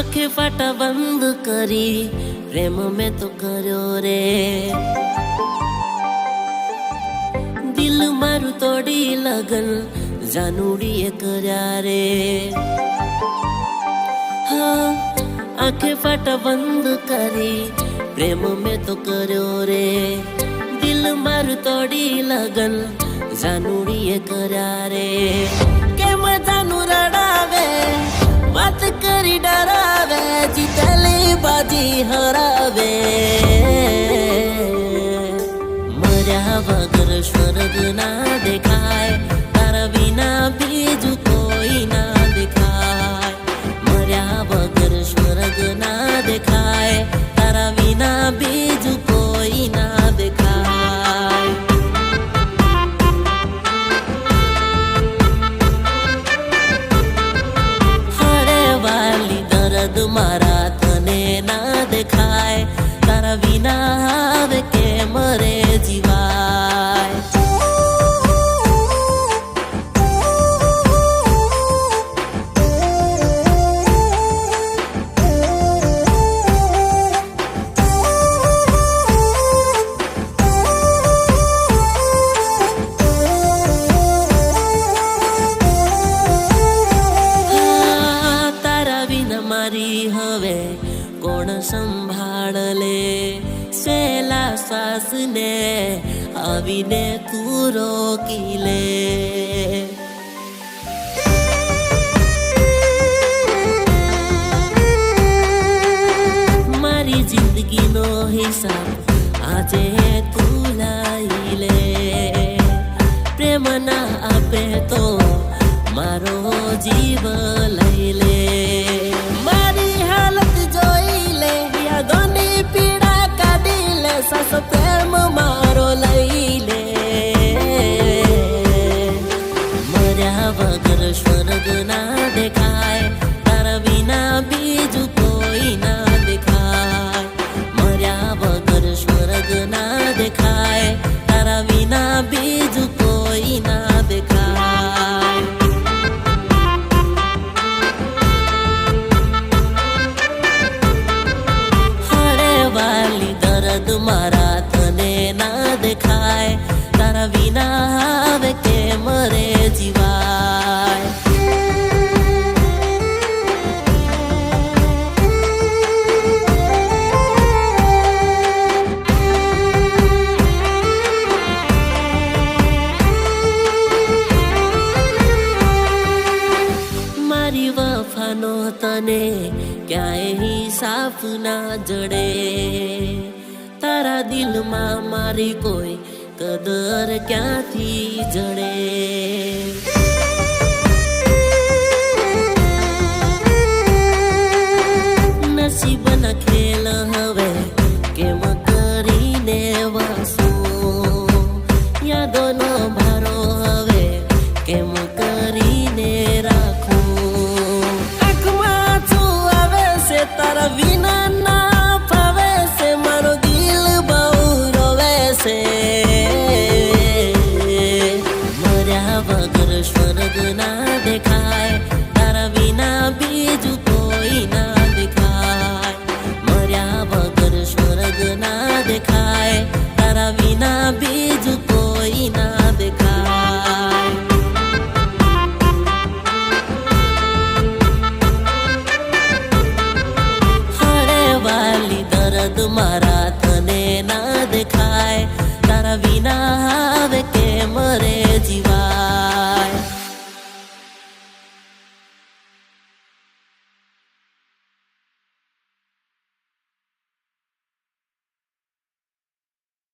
आंखें फाटा बंद करी प्रेम में तो कर्यो रे दिल मारू तोड़ी लगन जानूड़ीए कर्या रे हाँ आंखें फाटा बंद करी प्रेम में तो कर्यो रे दिल मारू तोड़ी लगन जानूड़ीए कर्या रे के मजानू रड़ावे बात करी डरावे जीतली बाजी हरावे मर्या वगर स्वर्ग ना देखाय तारा विना बीजू कोई ना देखाय मर्या वगर स्वर्ग ना देखाय तारा विना बीजू कोई ना देखाय दर्द मारा तने ना देखाय तारा विना आवे के मरे जीवाय मारी हवे कोण संभाळ ले सेला श्वास ने आवीने तू रोकी ले मारी जिंदगी नो हिसाब आजे तू लाई ले प्रेम ना आपे तो मारो जीव लई ले सास प्रेम मारो लईले मर्या वगर स्वर्ग ना देखाय तारा विना बीजू कोई ना देखाय मर्या वगर स्वर्ग ना देखाय तारा विना बीजू कोई ना देखाय हरे वाली दर्द मारा तने ना देखाय तारा विना आवे के मरे जीवाय मारी वफानो तने क्याय हिसाब ना जड़े तारा दिल में मारी कोई कदर क्या थी जड़े।